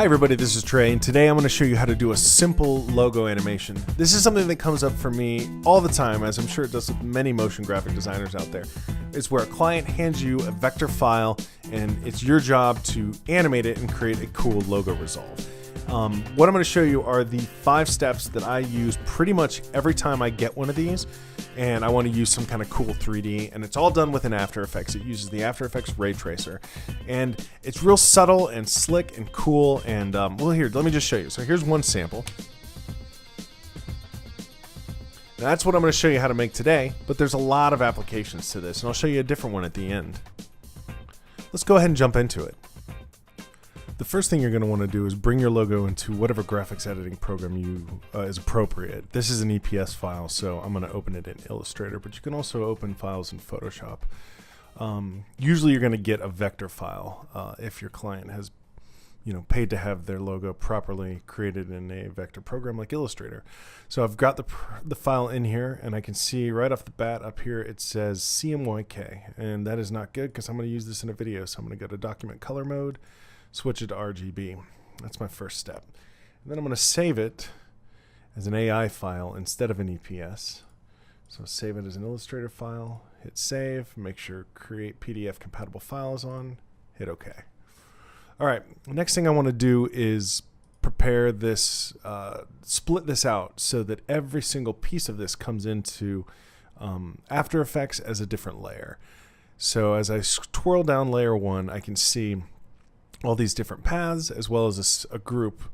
Hi everybody, this is Trey, and today I'm going to show you how to do a simple logo animation. This is something that comes up for me all the time, as I'm sure it does with many motion graphic designers out there. It's where a client hands you a vector file, and it's your job to animate it and create a cool logo resolve. What I'm going to show you are the 5 steps that I use pretty much every time I get one of these, and I want to use some kind of cool 3D, and it's all done within After Effects. It uses the After Effects ray tracer, and it's real subtle and slick and cool. And well, here, let me just show you. So here's one sample. Now, that's what I'm going to show you how to make today, but there's a lot of applications to this, and I'll show you a different one at the end. Let's go ahead and jump into it. The first thing you're going to want to do is bring your logo into whatever graphics editing program is appropriate. This is an EPS file, so I'm going to open it in Illustrator, but you can also open files in Photoshop. Usually you're going to get a vector file if your client has paid to have their logo properly created in a vector program like Illustrator. So I've got the file in here, and I can see right off the bat up here it says CMYK, and that is not good because I'm going to use this in a video. So I'm going to go to Document Color Mode, switch it to RGB. That's my first step. And then I'm going to save it as an AI file instead of an EPS. So save it as an Illustrator file, hit save, make sure create PDF compatible file is on, hit OK. All right, next thing I want to do is prepare this, split this out so that every single piece of this comes into After Effects as a different layer. So as I twirl down layer 1, I can see all these different paths, as well as a group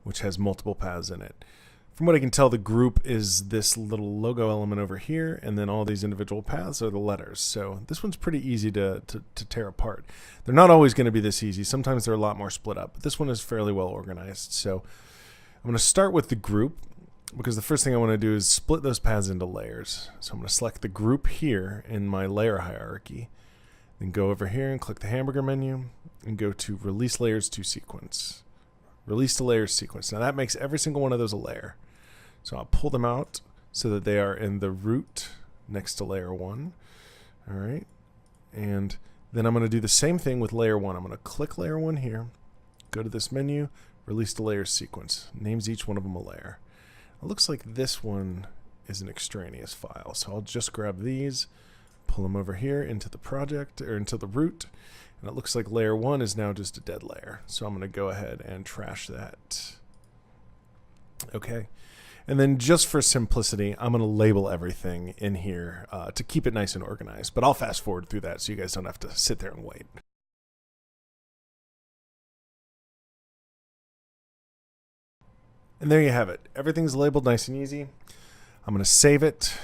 which has multiple paths in it. From what I can tell, the group is this little logo element over here, and then all these individual paths are the letters. So this one's pretty easy to tear apart. They're not always going to be this easy. Sometimes they're a lot more split up, but this one is fairly well organized. So I'm going to start with the group, because the first thing I want to do is split those paths into layers. So I'm going to select the group here in my layer hierarchy, then go over here and click the hamburger menu and go to Release Layers to Sequence. Release to Layers Sequence. Now that makes every single one of those a layer. So I'll pull them out so that they are in the root next to layer 1. All right. And then I'm going to do the same thing with layer 1. I'm going to click layer 1 here, go to this menu, Release to Layers Sequence. Names each one of them a layer. It looks like this one is an extraneous file. So I'll just grab these, pull them over here into the project, or into the root, and it looks like layer 1 is now just a dead layer. So I'm going to go ahead and trash that. Okay. And then just for simplicity, I'm going to label everything in here to keep it nice and organized. But I'll fast forward through that so you guys don't have to sit there and wait. And there you have it. Everything's labeled nice and easy. I'm going to save it.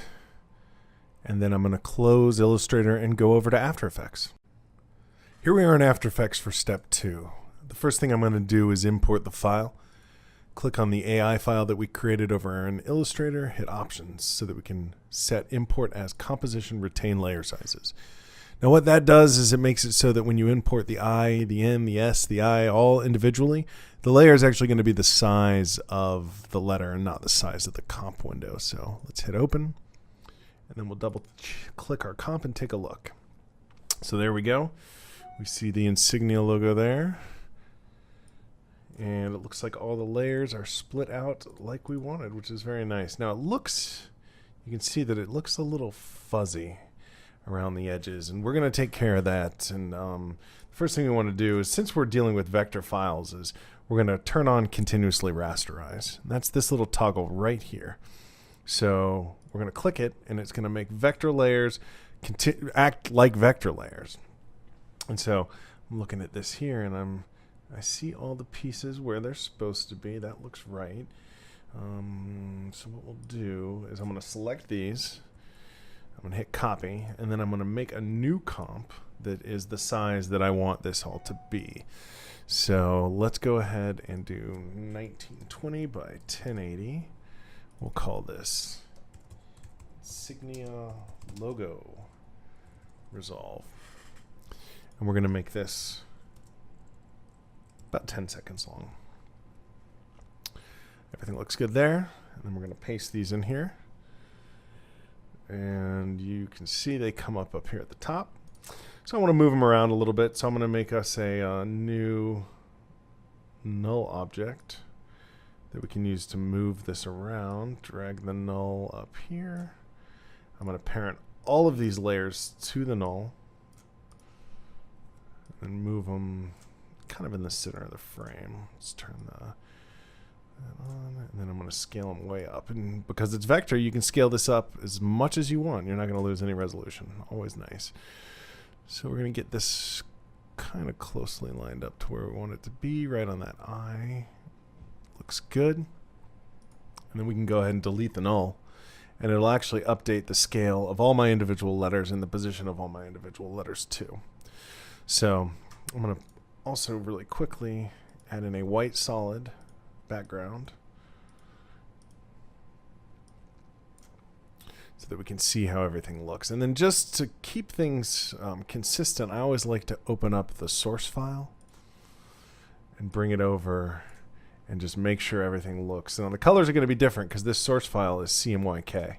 And then I'm going to close Illustrator and go over to After Effects. Here we are in After Effects for step 2. The first thing I'm going to do is import the file. Click on the AI file that we created over in Illustrator, hit Options so that we can set Import as Composition Retain Layer Sizes. Now what that does is it makes it so that when you import the I, the N, the S, the I all individually, the layer is actually going to be the size of the letter and not the size of the comp window. So let's hit Open. And then we'll double click our comp and take a look. So there we go. We see the insignia logo there. And it looks like all the layers are split out like we wanted, which is very nice. Now you can see that it looks a little fuzzy around the edges, and we're going to take care of that. And the first thing we want to do is, since we're dealing with vector files, is we're going to turn on continuously rasterize. And that's this little toggle right here. So we're going to click it, and it's going to make vector layers act like vector layers. And so I'm looking at this here, and I see all the pieces where they're supposed to be. That looks right. So what we'll do is I'm going to select these. I'm going to hit copy, and then I'm going to make a new comp that is the size that I want this all to be. So let's go ahead and do 1920 by 1080. We'll call this Insignia Logo Resolve. And we're going to make this about 10 seconds long. Everything looks good there. And then we're going to paste these in here. And you can see they come up here at the top. So I want to move them around a little bit. So I'm going to make us a new null object that we can use to move this around. Drag the null up here. I'm going to parent all of these layers to the null and move them kind of in the center of the frame. Let's turn that on, and then I'm going to scale them way up. And because it's vector, you can scale this up as much as you want. You're not going to lose any resolution. Always nice. So we're going to get this kind of closely lined up to where we want it to be, right on that eye. Looks good. And then we can go ahead and delete the null, and it'll actually update the scale of all my individual letters and the position of all my individual letters too. So I'm going to also really quickly add in a white solid background so that we can see how everything looks. And then just to keep things consistent, I always like to open up the source file and bring it over and just make sure everything looks. Now the colors are going to be different because this source file is CMYK.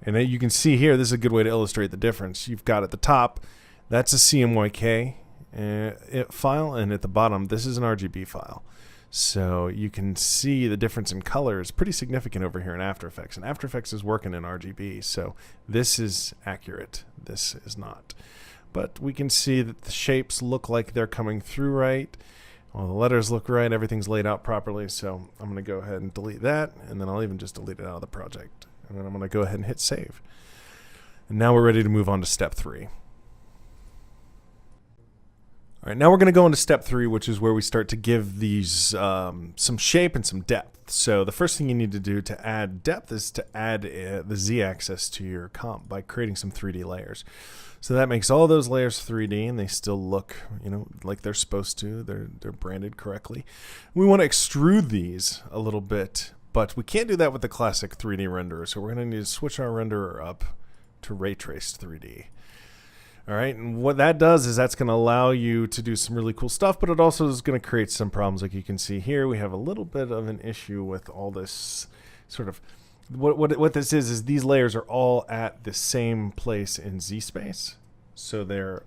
And then you can see here, this is a good way to illustrate the difference. You've got at the top, that's a CMYK file, and at the bottom, this is an RGB file. So you can see the difference in color is pretty significant over here in After Effects. And After Effects is working in RGB, so this is accurate. This is not. But we can see that the shapes look like they're coming through right. All the letters look right. Everything's laid out properly. So I'm going to go ahead and delete that, and then I'll even just delete it out of the project. And then I'm going to go ahead and hit save. And now we're ready to move on to step 3. All right, now we're going to go into step 3, which is where we start to give these some shape and some depth. So the first thing you need to do to add depth is to add the z-axis to your comp by creating some 3D layers. So that makes all those layers 3D, and they still look, like they're supposed to. They're branded correctly. We want to extrude these a little bit, but we can't do that with the classic 3D renderer. So we're going to need to switch our renderer up to ray traced 3D. All right, and what that does is that's going to allow you to do some really cool stuff, but it also is going to create some problems. Like you can see here, we have a little bit of an issue with all this sort of, what this is these layers are all at the same place in Z space. So they're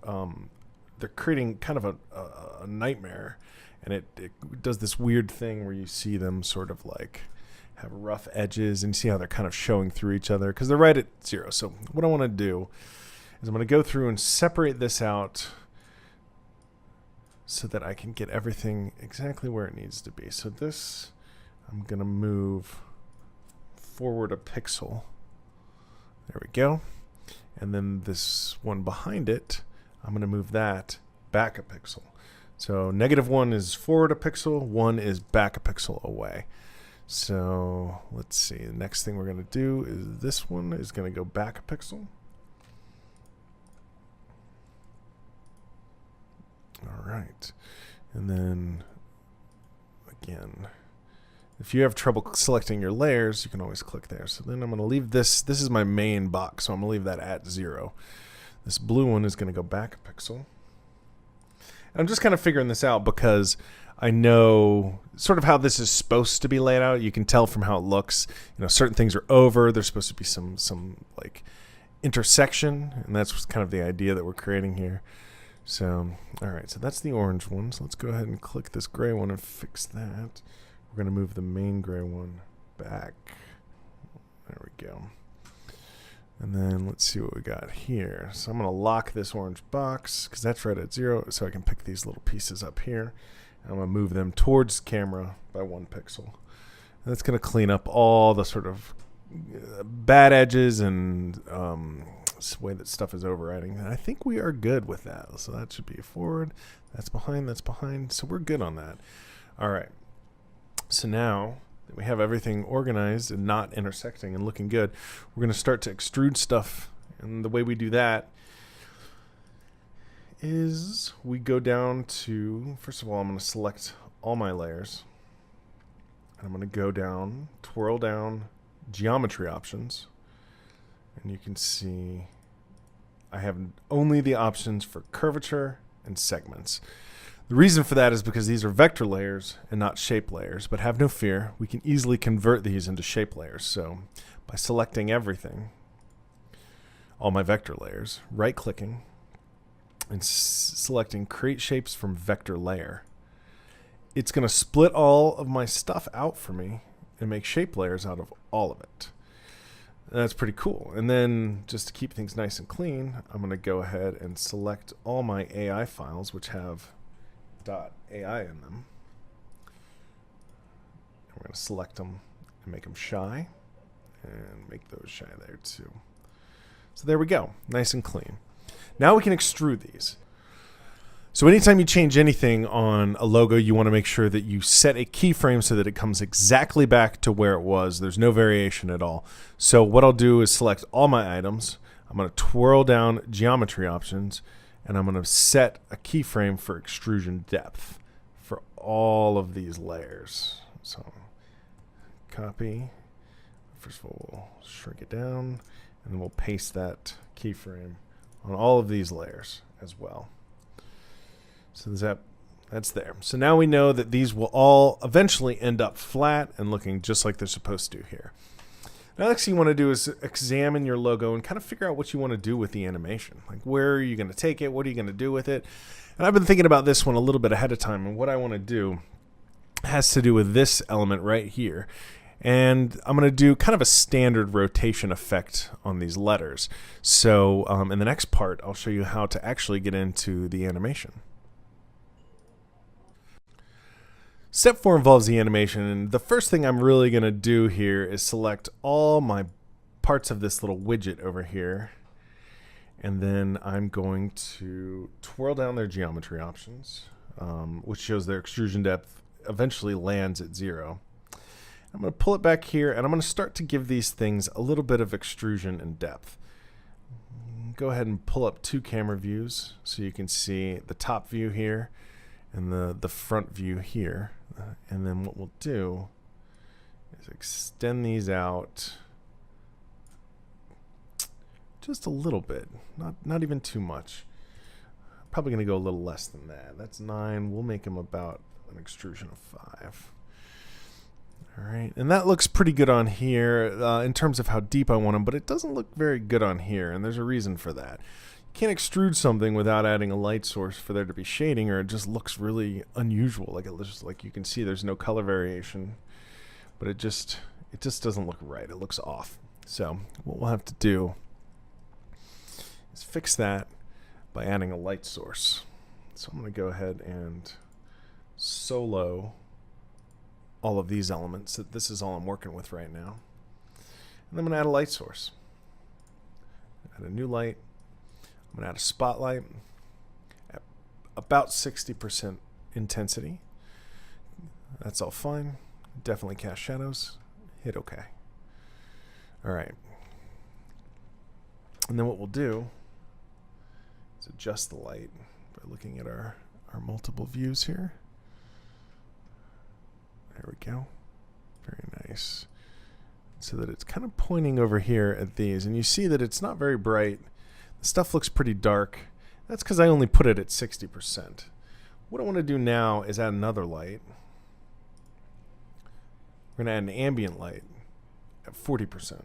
creating kind of a nightmare, and it does this weird thing where you see them sort of like have rough edges, and you see how they're kind of showing through each other because they're right at 0. So what I want to do is I'm going to go through and separate this out so that I can get everything exactly where it needs to be. So this, I'm going to move forward a pixel. There we go. And then this one behind it, I'm going to move that back a pixel. So -1 is forward a pixel, 1 is back a pixel away. So let's see, the next thing we're going to do is this one is going to go back a pixel. All right, and then again, if you have trouble selecting your layers, you can always click there. So then I'm going to leave this. This is my main box, so I'm going to leave that at 0. This blue one is going to go back a pixel. And I'm just kind of figuring this out because I know sort of how this is supposed to be laid out. You can tell from how it looks. Certain things are over. There's supposed to be some like intersection, and that's kind of the idea that we're creating here. So, all right, so that's the orange one. So let's go ahead and click this gray one and fix that. We're going to move the main gray one back. There we go. And then let's see what we got here. So I'm going to lock this orange box because that's right at 0, so I can pick these little pieces up here. And I'm going to move them towards camera by 1 pixel. And that's going to clean up all the sort of bad edges and way that stuff is overriding. And I think we are good with that. So that should be forward. That's behind. That's behind. So we're good on that. All right. So now that we have everything organized and not intersecting and looking good, we're going to start to extrude stuff. And the way we do that is we go down to, first of all, I'm going to select all my layers. And I'm going to go down, twirl down, geometry options. And you can see I have only the options for curvature and segments. The reason for that is because these are vector layers and not shape layers, but have no fear, we can easily convert these into shape layers. So by selecting everything, all my vector layers, right-clicking, and selecting Create Shapes from Vector Layer, it's going to split all of my stuff out for me and make shape layers out of all of it. And that's pretty cool. And then just to keep things nice and clean, I'm going to go ahead and select all my AI files, which have .ai in them. And we're going to select them and make them shy, and make those shy there too. So there we go, nice and clean. Now we can extrude these. So anytime you change anything on a logo, you want to make sure that you set a keyframe so that it comes exactly back to where it was. There's no variation at all. So what I'll do is select all my items. I'm going to twirl down geometry options, and I'm going to set a keyframe for extrusion depth for all of these layers. So copy. First of all, we'll shrink it down, and then we'll paste that keyframe on all of these layers as well. So that's there. So now we know that these will all eventually end up flat and looking just like they're supposed to here. Now, next thing you want to do is examine your logo and kind of figure out what you want to do with the animation. Like, where are you going to take it? What are you going to do with it? And I've been thinking about this one a little bit ahead of time, and what I want to do has to do with this element right here. And I'm going to do kind of a standard rotation effect on these letters. So in the next part, I'll show you how to actually get into the animation. Step 4 involves the animation, and the first thing I'm really going to do here is select all my parts of this little widget over here, and then I'm going to twirl down their geometry options, which shows their extrusion depth eventually lands at 0. I'm going to pull it back here, and I'm going to start to give these things a little bit of extrusion and depth. Go ahead and pull up 2 camera views so you can see the top view here and the front view here. And then what we'll do is extend these out just a little bit, not even too much. Probably going to go a little less than that. That's 9. We'll make them about an extrusion of 5. All right, and that looks pretty good on here in terms of how deep I want them, but it doesn't look very good on here, and there's a reason for that. You can't extrude something without adding a light source for there to be shading, or it just looks really unusual. Like, it looks like, you can see there's no color variation, but it just doesn't look right. It looks off. So what we'll have to do is fix that by adding a light source. So I'm going to go ahead and solo all of these elements. This is all I'm working with right now. And I'm going to add a light source. Add a new light. I'm going to add a spotlight at about 60% intensity. That's all fine. Definitely cast shadows. Hit OK. All right. And then what we'll do is adjust the light by looking at our multiple views here. There we go. Very nice. So that it's kind of pointing over here at these. And you see that it's not very bright. The stuff looks pretty dark. That's because I only put it at 60%. What I want to do now is add another light. We're going to add an ambient light at 40%.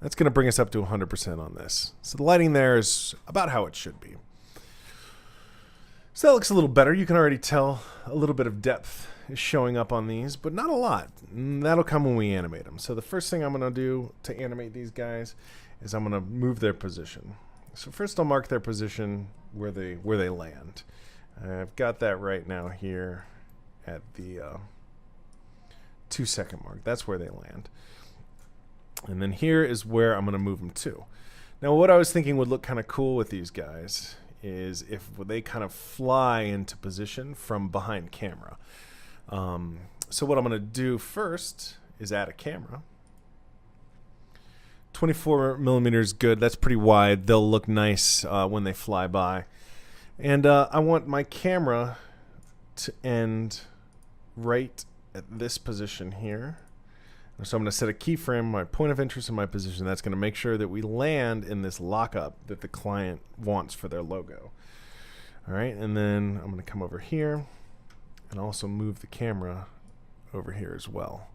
That's going to bring us up to 100% on this. So the lighting there is about how it should be. So that looks a little better. You can already tell a little bit of depth is showing up on these, but not a lot. And that'll come when we animate them. So the first thing I'm going to do to animate these guys is I'm going to move their position. So first I'll mark their position where they land. I've got that right now here at the 2-second mark. That's where they land. And then here is where I'm going to move them to. Now what I was thinking would look kind of cool with these guys is if they kind of fly into position from behind camera. So what I'm going to do first is add a camera. 24 millimeters good. That's pretty wide. They'll look nice when they fly by. And I want my camera to end right at this position here. So I'm going to set a keyframe, my point of interest in my position. That's going to make sure that we land in this lockup that the client wants for their logo. All right, and then I'm going to come over here and also move the camera over here as well.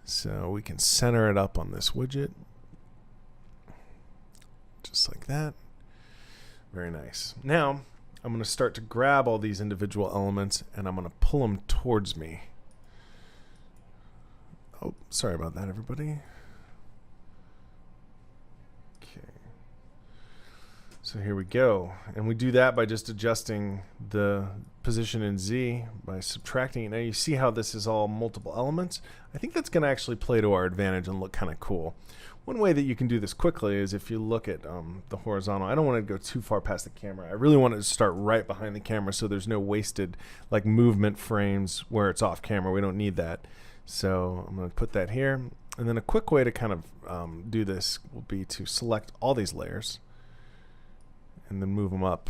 So we can center it up on this widget. Just like that. Very nice. Now, I'm going to start to grab all these individual elements and I'm going to pull them towards me. Oh, sorry about that, everybody. Okay. So here we go. And we do that by just adjusting the position in Z by subtracting it. Now you see how this is all multiple elements? I think that's going to actually play to our advantage and look kind of cool. One way that you can do this quickly is if you look at the horizontal. I don't want to go too far past the camera. I really want it to start right behind the camera so there's no wasted like movement frames where it's off camera. We don't need that. So I'm going to put that here. And then a quick way to kind of do this will be to select all these layers and then move them up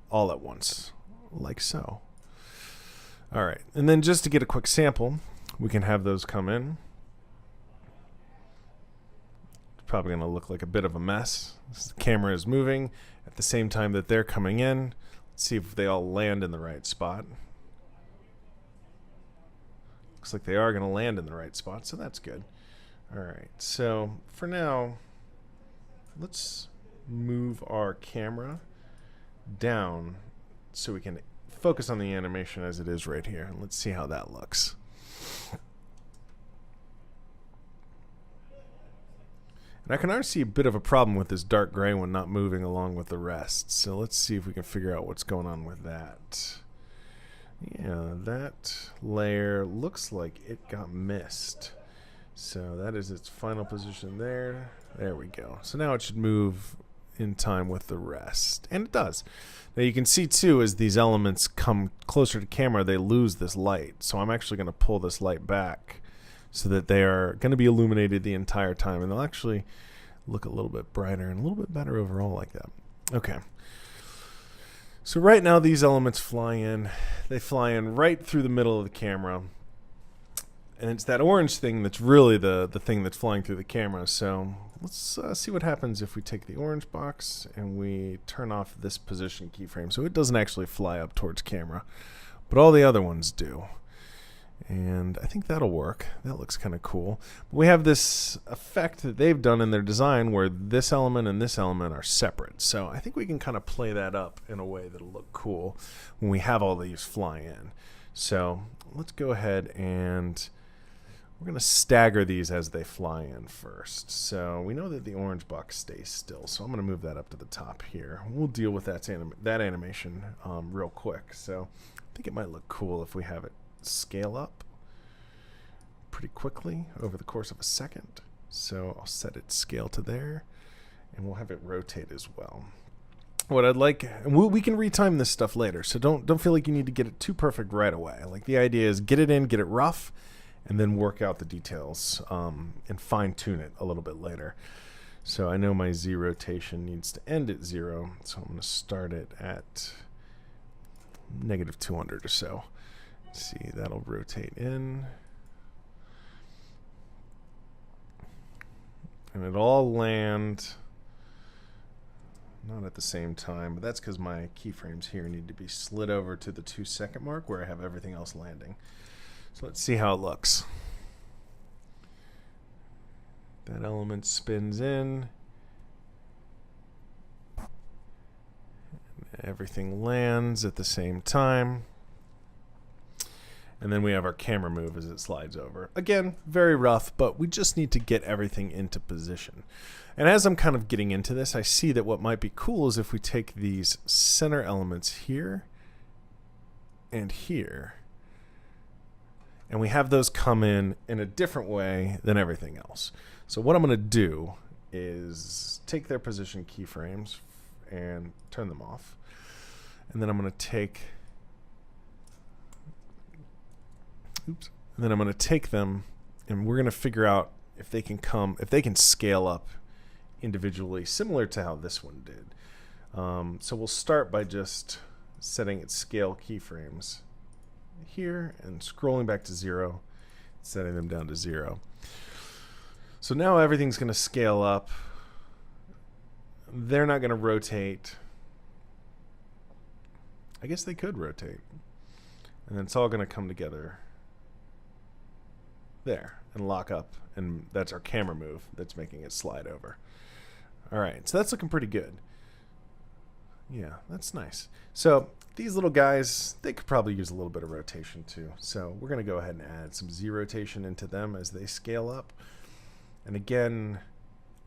all at once, like so. All right, and then just to get a quick sample, we can have those come in. It's probably going to look like a bit of a mess. The camera is moving at the same time that they're coming in. Let's see if they all land in the right spot. Looks like they are going to land in the right spot, so that's good. All right, so for now, let's move our camera down so we can focus on the animation as it is right here. And let's see how that looks. And I can already see a bit of a problem with this dark gray one not moving along with the rest. So let's see if we can figure out what's going on with that. Yeah, that layer looks like it got missed. So that is its final position there. There we go. So now it should move in time with the rest. And it does. Now you can see too, as these elements come closer to camera, they lose this light. So I'm actually going to pull this light back so that they are going to be illuminated the entire time. And they'll actually look a little bit brighter and a little bit better overall like that. Okay. So right now these elements fly in. They fly in right through the middle of the camera. And it's that orange thing that's really the thing that's flying through the camera. So let's see what happens if we take the orange box and we turn off this position keyframe. So it doesn't actually fly up towards camera, but all the other ones do. And I think that'll work. That looks kind of cool. But we have this effect that they've done in their design where this element and this element are separate. So I think we can kind of play that up in a way that'll look cool when we have all these fly in. So let's go ahead and we're going to stagger these as they fly in first. So we know that the orange box stays still, so I'm going to move that up to the top here. We'll deal with that animation real quick. So I think it might look cool if we have it scale up pretty quickly over the course of a second. So I'll set it scale to there, and we'll have it rotate as well. What I'd like, and we can retime this stuff later, so don't feel like you need to get it too perfect right away. Like the idea is get it in, get it rough, and then work out the details and fine-tune it a little bit later. So I know my Z rotation needs to end at 0, so I'm going to start it at -200 or so. Let's see, that'll rotate in. And it'll all land, not at the same time, but that's because my keyframes here need to be slid over to the 2-second mark where I have everything else landing. So let's see how it looks. That element spins in. Everything lands at the same time. And then we have our camera move as it slides over. Again, very rough, but we just need to get everything into position. And as I'm kind of getting into this, I see that what might be cool is if we take these center elements here and here, and we have those come in a different way than everything else. So what I'm going to do is take their position keyframes and turn them off. And then I'm going to take, and then I'm going to take them, and we're going to figure out if they can scale up individually, similar to how this one did. So we'll start by just setting its scale keyframes here and scrolling back to 0, setting them down to 0. So now everything's going to scale up. They're not going to rotate. I guess they could rotate. And then it's all going to come together there and lock up. And that's our camera move that's making it slide over. All right, so that's looking pretty good. Yeah, that's nice. So these little guys, they could probably use a little bit of rotation too. So we're going to go ahead and add some Z rotation into them as they scale up. And again,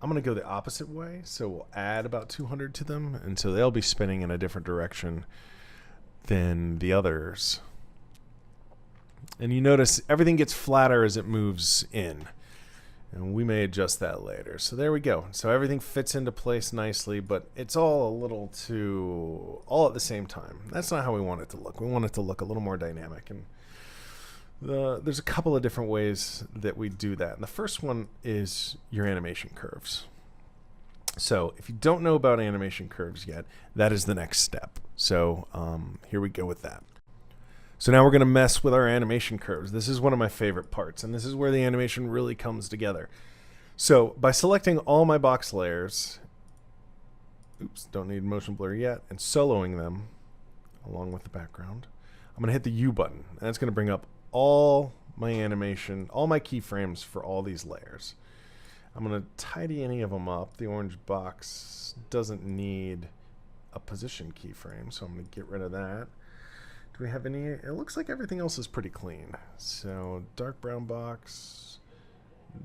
I'm going to go the opposite way. So we'll add about 200 to them. And so they'll be spinning in a different direction than the others. And you notice everything gets flatter as it moves in. And we may adjust that later. So there we go. So everything fits into place nicely, but it's all a little too, all at the same time. That's not how we want it to look. We want it to look a little more dynamic. And there's a couple of different ways that we do that. And the first one is your animation curves. So if you don't know about animation curves yet, that is the next step. So here we go with that. So now we're going to mess with our animation curves. This is one of my favorite parts, and this is where the animation really comes together. So by selecting all my box layers, oops, don't need motion blur yet, and soloing them along with the background, I'm going to hit the U button, and that's going to bring up all my animation, all my keyframes for all these layers. I'm going to tidy any of them up. The orange box doesn't need a position keyframe, so I'm going to get rid of that. Do we have any? It looks like everything else is pretty clean. So dark brown box,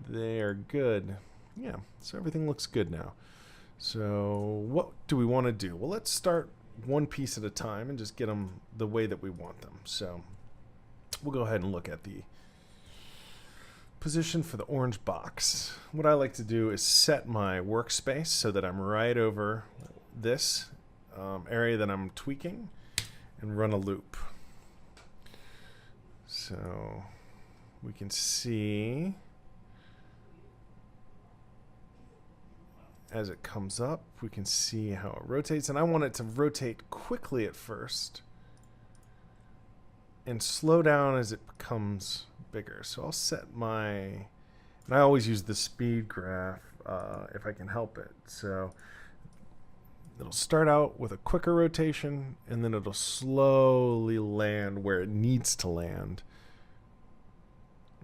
they are good. Yeah, so everything looks good now. So what do we want to do? Well, let's start one piece at a time and just get them the way that we want them. So we'll go ahead and look at the position for the orange box. What I like to do is set my workspace so that I'm right over this area that I'm tweaking, and run a loop. So we can see as it comes up, we can see how it rotates, and I want it to rotate quickly at first and slow down as it becomes bigger. So I'll set my, and I always use the speed graph if I can help it. So it'll start out with a quicker rotation, and then it'll slowly land where it needs to land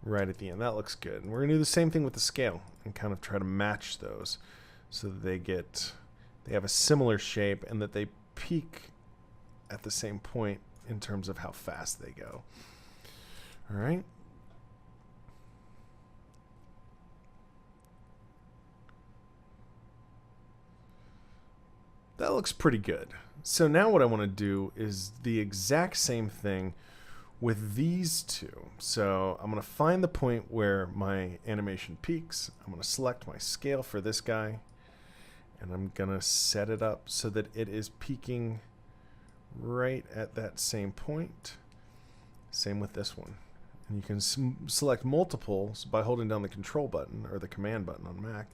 right at the end. That looks good. And we're going to do the same thing with the scale and kind of try to match those so that they have a similar shape and that they peak at the same point in terms of how fast they go. All right. That looks pretty good. So now what I want to do is the exact same thing with these two. So I'm going to find the point where my animation peaks. I'm going to select my scale for this guy, and I'm going to set it up so that it is peaking right at that same point. Same with this one. And you can select multiples by holding down the control button or the command button on Mac.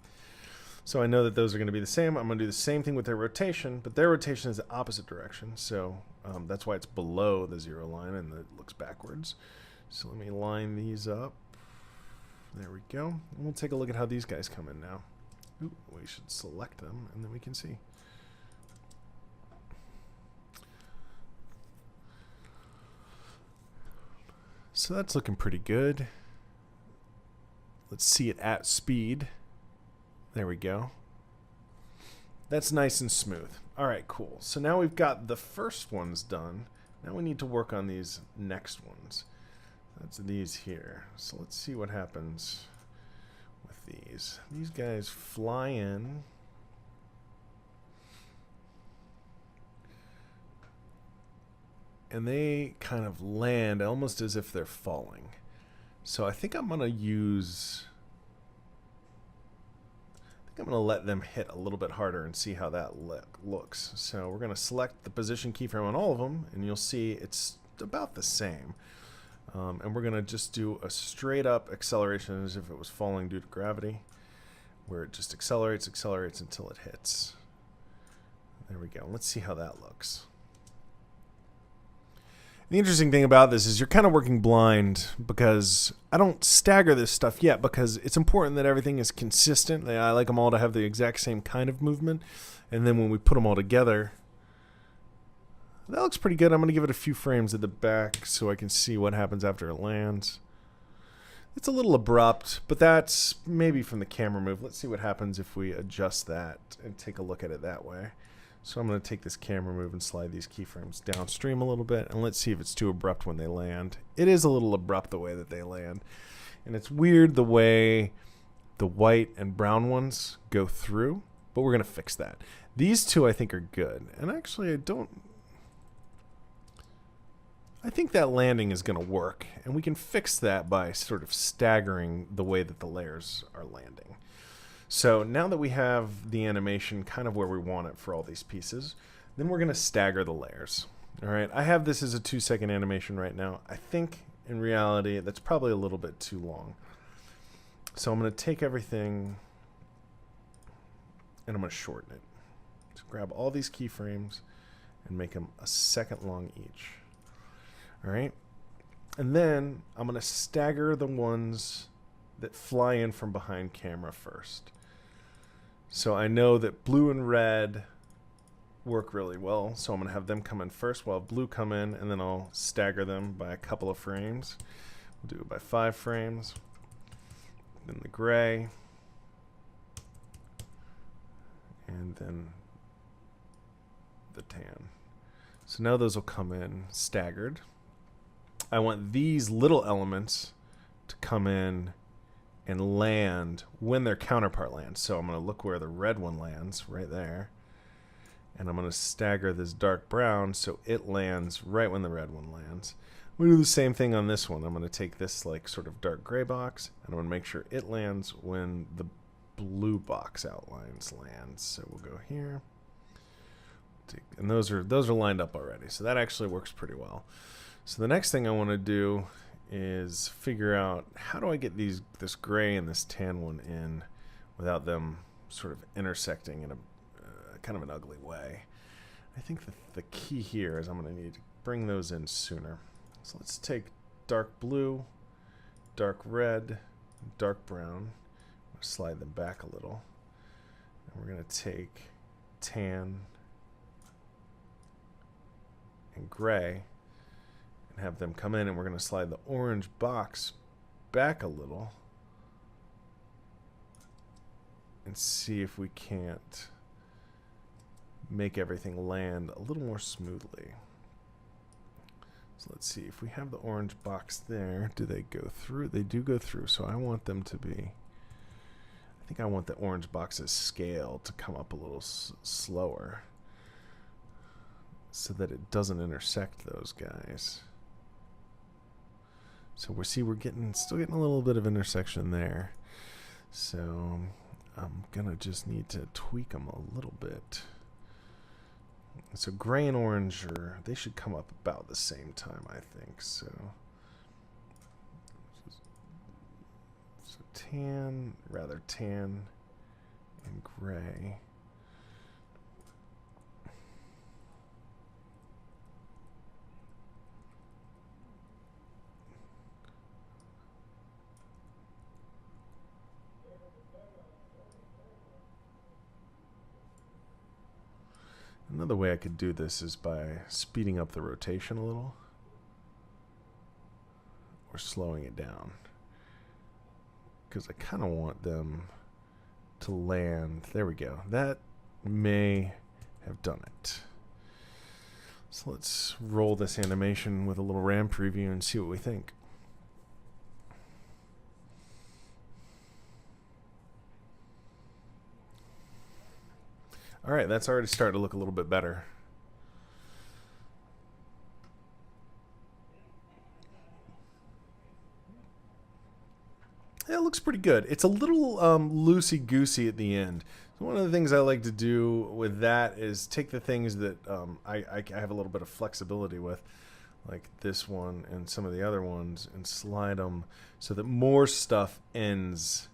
So I know that those are going to be the same. I'm going to do the same thing with their rotation, but their rotation is the opposite direction. So that's why it's below the zero line and it looks backwards. So let me line these up. There we go. And we'll take a look at how these guys come in now. Ooh, we should select them and then we can see. So that's looking pretty good. Let's see it at speed. There we go. That's nice and smooth. All right, cool. So now we've got the first ones done. Now we need to work on these next ones. That's these here. So let's see what happens with these. These guys fly in. And they kind of land almost as if they're falling. So I think I'm going to use... I'm going to let them hit a little bit harder and see how that looks. So we're going to select the position keyframe on all of them, and you'll see it's about the same. And we're going to just do a straight up acceleration as if it was falling due to gravity, where it just accelerates until it hits. There we go. Let's see how that looks. The interesting thing about this is you're kind of working blind because I don't stagger this stuff yet because it's important that everything is consistent. I like them all to have the exact same kind of movement. And then when we put them all together, that looks pretty good. I'm going to give it a few frames at the back so I can see what happens after it lands. It's a little abrupt, but that's maybe from the camera move. Let's see what happens if we adjust that and take a look at it that way. So I'm going to take this camera move and slide these keyframes downstream a little bit, and let's see if it's too abrupt when they land. It is a little abrupt the way that they land. And it's weird the way the white and brown ones go through, but we're going to fix that. These two I think are good. And actually I think that landing is going to work, and we can fix that by sort of staggering the way that the layers are landing. So now that we have the animation kind of where we want it for all these pieces, then we're going to stagger the layers. All right, I have this as a 2-second animation right now. I think in reality that's probably a little bit too long. So I'm going to take everything and I'm going to shorten it. So grab all these keyframes and make them a second long each. All right, and then I'm going to stagger the ones that fly in from behind camera first. So I know that blue and red work really well, so I'm going to have them come in first while blue come in, and then I'll stagger them by a couple of frames. We'll do it by 5 frames. Then the gray, and then the tan. So now those will come in staggered. I want these little elements to come in and land when their counterpart lands. So I'm going to look where the red one lands, right there. And I'm going to stagger this dark brown so it lands right when the red one lands. I'm going to do the same thing on this one. I'm going to take this like sort of dark gray box, and I'm going to make sure it lands when the blue box outlines lands. So we'll go here. And those are lined up already. So that actually works pretty well. So the next thing I want to do is figure out how do I get this gray and this tan one in without them sort of intersecting in a kind of an ugly way. I think the key here is I'm going to need to bring those in sooner. So let's take dark blue, dark red, dark brown. Slide them back a little. And we're going to take tan and gray and have them come in, and we're going to slide the orange box back a little and see if we can't make everything land a little more smoothly. So let's see if we have the orange box there. Do they go through? They do go through, so I want them to be, I think I want the orange box's scale to come up a little slower so that it doesn't intersect those guys. So we're still getting a little bit of intersection there. So I'm gonna just need to tweak them a little bit. So gray and orange they should come up about the same time, I think. So tan and gray. Another way I could do this is by speeding up the rotation a little or slowing it down, because I kind of want them to land. There we go. That may have done it. So let's roll this animation with a little RAM preview and see what we think. All right, that's already starting to look a little bit better. Yeah, it looks pretty good. It's a little loosey-goosey at the end. So one of the things I like to do with that is take the things that I have a little bit of flexibility with, like this one and some of the other ones, and slide them so that more stuff ends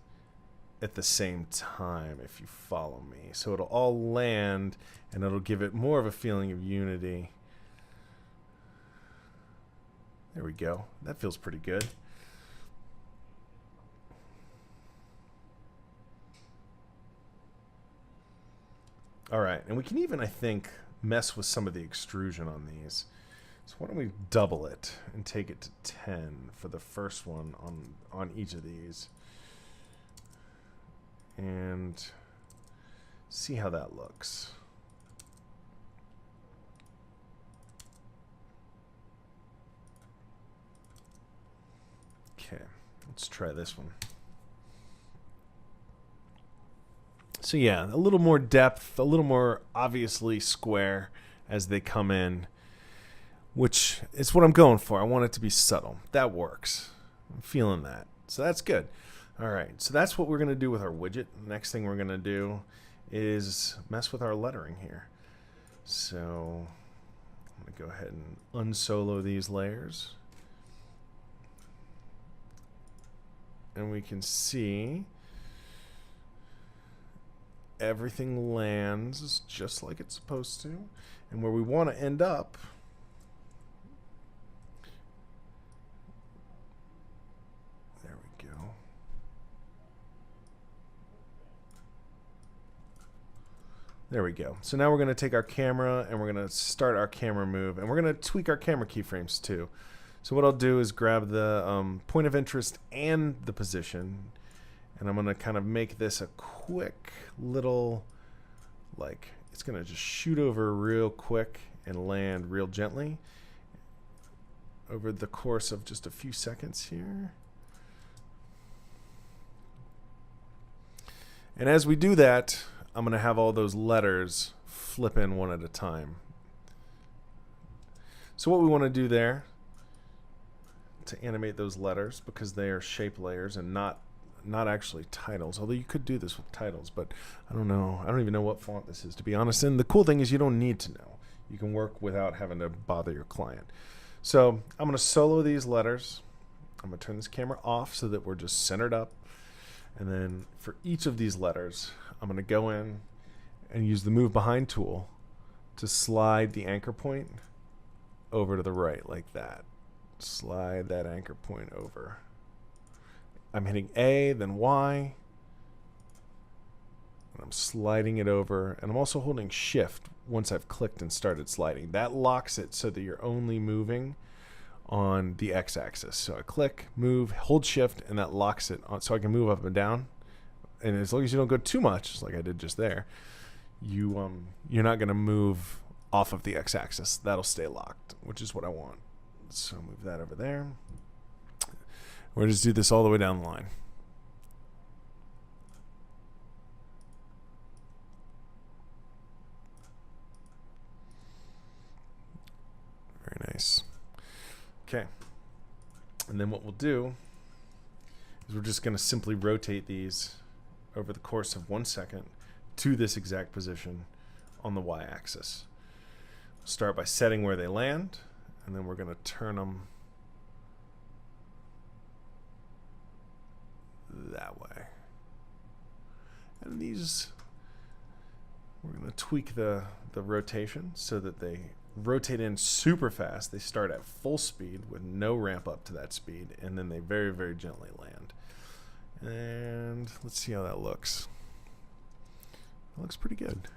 at the same time, if you follow me. So it'll all land, and it'll give it more of a feeling of unity. There we go. That feels pretty good. All right, and we can even, I think, mess with some of the extrusion on these. So why don't we double it and take it to 10 for the first one on each of these, and see how that looks. try this one. So yeah, a little more depth, a little more obviously square as they come in, which is what I'm going for. I want it to be subtle. That works. I'm feeling that. So that's good. All right, so that's what we're going to do with our widget. Next thing we're going to do is mess with our lettering here. So I'm going to go ahead and unsolo these layers. And we can see everything lands just like it's supposed to. And where we want to end up, there we go. There we go. So now we're going to take our camera and we're going to start our camera move, and we're going to tweak our camera keyframes too. So what I'll do is grab the point of interest and the position, and I'm going to kind of make this a quick little, like, it's going to just shoot over real quick and land real gently over the course of just a few seconds here. And as we do that, I'm going to have all those letters flip in one at a time. So what we want to do there to animate those letters, because they are shape layers and not actually titles, although you could do this with titles, but I don't know. I don't even know what font this is, to be honest. And the cool thing is you don't need to know. You can work without having to bother your client. So I'm going to solo these letters. I'm going to turn this camera off so that we're just centered up. And then for each of these letters, I'm going to go in and use the Move Behind tool to slide the anchor point over to the right like that. Slide that anchor point over. I'm hitting A, then Y, and I'm sliding it over, and I'm also holding Shift once I've clicked and started sliding. That locks it so that you're only moving on the X-axis. So I click, move, hold Shift, and that locks it on, so I can move up and down. And as long as you don't go too much, like I did just there, you're not going to move off of the X-axis. That'll stay locked, which is what I want. So move that over there. We're just do this all the way down the line. Very nice. Okay. And then what we'll do is we're just going to simply rotate these over the course of 1 second to this exact position on the Y-axis. We'll start by setting where they land, and then we're going to turn them that way. And these, we're going to tweak the rotation so that they rotate in super fast. They start at full speed with no ramp up to that speed, and then they very, very gently land. And let's see how that looks. It looks pretty good.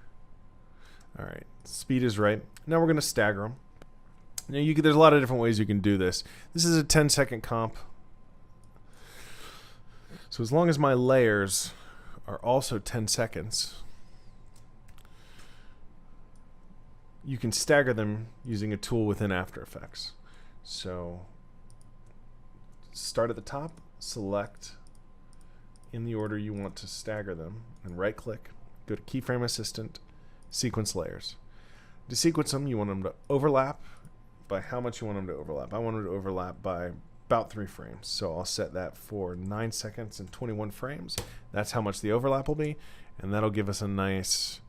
All right, speed is right. Now we're going to stagger them. Now there's a lot of different ways you can do this. This is a 10-second comp. So as long as my layers are also 10 seconds, you can stagger them using a tool within After Effects. So start at the top, select in the order you want to stagger them, and right-click, go to Keyframe Assistant, Sequence Layers. To sequence them, you want them to overlap by how much you want them to overlap. I want them to overlap by about 3 frames. So I'll set that for 9 seconds and 21 frames. That's how much the overlap will be, and that'll give us a nice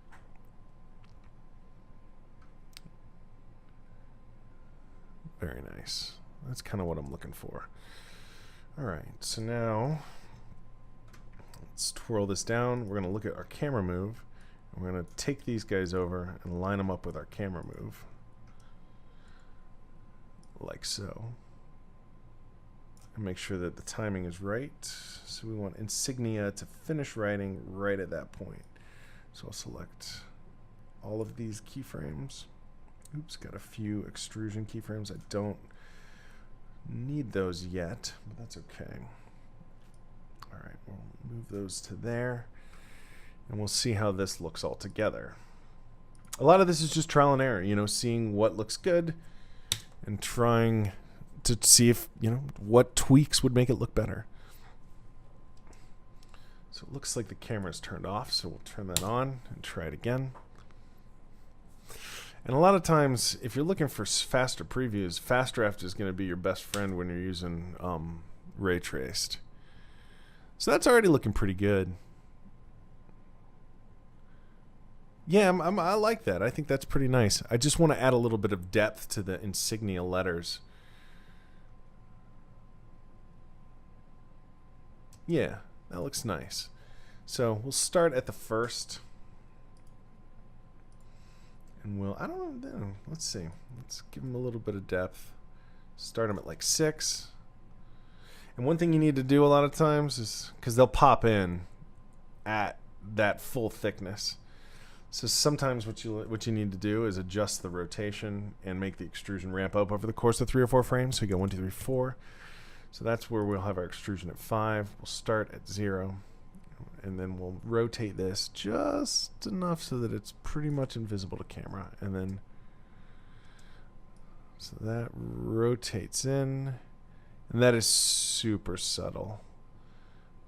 very nice. That's kind of what I'm looking for. All right, so now let's twirl this down. We're going to look at our camera move. We're going to take these guys over and line them up with our camera move, like so. And make sure that the timing is right. So we want insignia to finish writing right at that point. So I'll select all of these keyframes. Oops, got a few extrusion keyframes. I don't need those yet, but that's okay. All right, we'll move those to there, and we'll see how this looks all together. A lot of this is just trial and error, you know, seeing what looks good and trying to see if, you know, what tweaks would make it look better. So it looks like the camera's turned off, so we'll turn that on and try it again. And a lot of times, if you're looking for faster previews, fast draft is going to be your best friend when you're using ray traced. So that's already looking pretty good. Yeah, I like that. I think that's pretty nice. I just want to add a little bit of depth to the insignia letters. Yeah, that looks nice. So we'll start at the first. And we'll, I don't know, let's see. Let's give them a little bit of depth. Start them at like 6. And one thing you need to do a lot of times is, because they'll pop in at that full thickness. So sometimes what you need to do is adjust the rotation and make the extrusion ramp up over the course of 3 or 4 frames. So you go 1, 2, 3, 4. So that's where we'll have our extrusion at 5. We'll start at 0. And then we'll rotate this just enough so that it's pretty much invisible to camera. And then, so that rotates in. And that is super subtle,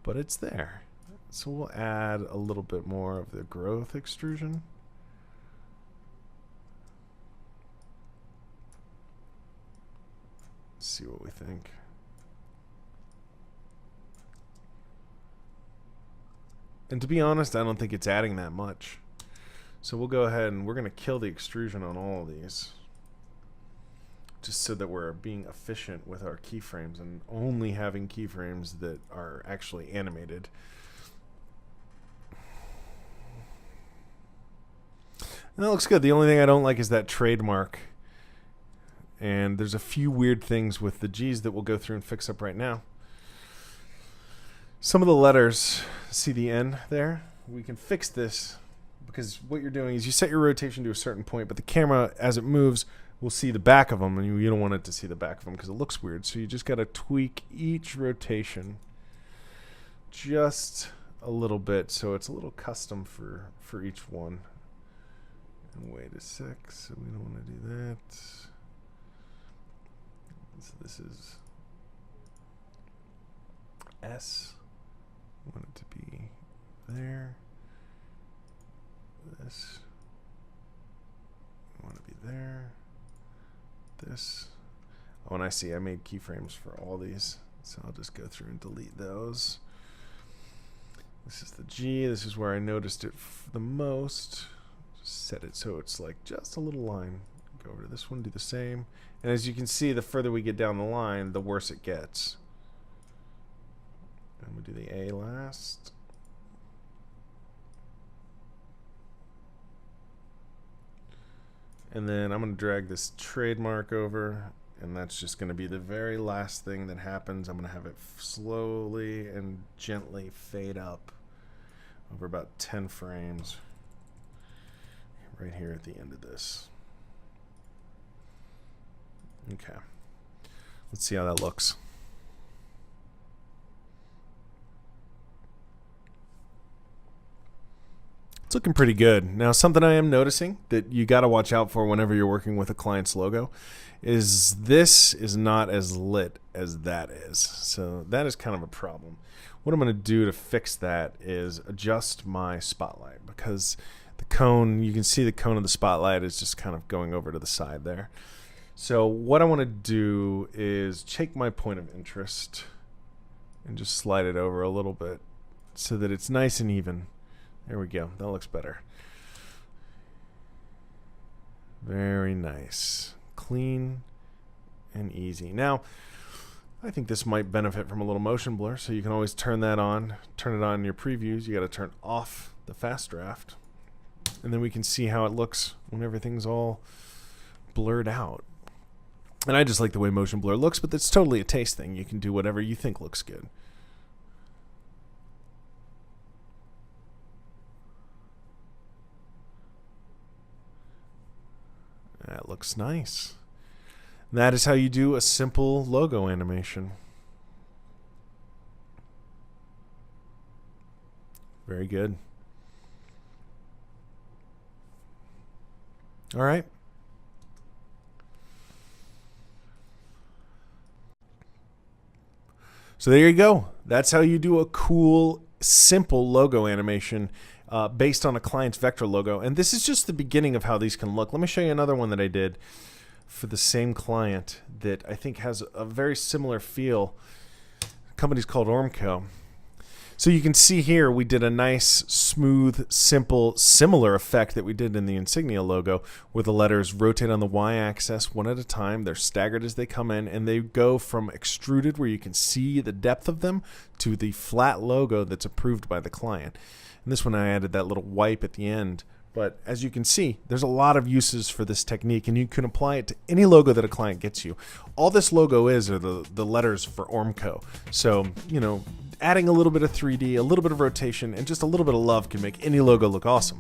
but it's there. So we'll add a little bit more of the growth extrusion. Let's see what we think. And to be honest, I don't think it's adding that much. So we'll go ahead and we're going to kill the extrusion on all of these, just so that we're being efficient with our keyframes and only having keyframes that are actually animated. And that looks good. The only thing I don't like is that trademark. And there's a few weird things with the G's that we'll go through and fix up right now. Some of the letters, see the N there? We can fix this because what you're doing is you set your rotation to a certain point, but the camera, as it moves, will see the back of them, and you don't want it to see the back of them because it looks weird. So you just got to tweak each rotation just a little bit so it's a little custom for each one. And weight is 6, so we don't want to do that. So this is S. I want it to be there. This. I want to be there. This. Oh, and I see I made keyframes for all these, so I'll just go through and delete those. This is the G. This is where I noticed it the most. Just set it so it's like just a little line. Go over to this one, do the same. And as you can see, the further we get down the line, the worse it gets. And we'll do the A last. And then I'm going to drag this trademark over, and that's just going to be the very last thing that happens. I'm going to have it slowly and gently fade up over about 10 frames right here at the end of this. Okay. Let's see how that looks. It's looking pretty good. Now, something I am noticing that you got to watch out for whenever you're working with a client's logo is this is not as lit as that is. So that is kind of a problem. What I'm going to do to fix that is adjust my spotlight, because the cone, you can see the cone of the spotlight is just kind of going over to the side there. So what I want to do is take my point of interest and just slide it over a little bit so that it's nice and even. There we go. That looks better. Very nice. Clean and easy. Now, I think this might benefit from a little motion blur, so you can always turn that on. Turn it on in your previews. You got to turn off the fast draft. And then we can see how it looks when everything's all blurred out. And I just like the way motion blur looks, but that's totally a taste thing. You can do whatever you think looks good. That looks nice. That is how you do a simple logo animation. Very good. All right. So there you go. That's how you do a cool simple logo animation based on a client's vector logo. And this is just the beginning of how these can look. Let me show you another one that I did for the same client that I think has a very similar feel. The company's called Ormco. So you can see here we did a nice, smooth, simple, similar effect that we did in the insignia logo, where the letters rotate on the y-axis one at a time. They're staggered as they come in, and they go from extruded, where you can see the depth of them, to the flat logo that's approved by the client. And this one I added that little wipe at the end. But as you can see, there's a lot of uses for this technique, and you can apply it to any logo that a client gets you. All this logo is are the letters for Ormco. So, you know, adding a little bit of 3D, a little bit of rotation, and just a little bit of love can make any logo look awesome.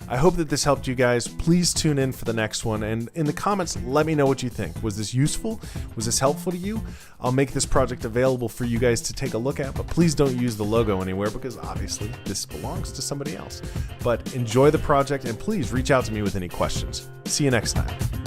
I hope that this helped you guys. Please tune in for the next one, and in the comments, let me know what you think. Was this useful? Was this helpful to you? I'll make this project available for you guys to take a look at, but please don't use the logo anywhere, because obviously this belongs to somebody else. But enjoy the project, and please reach out to me with any questions. See you next time.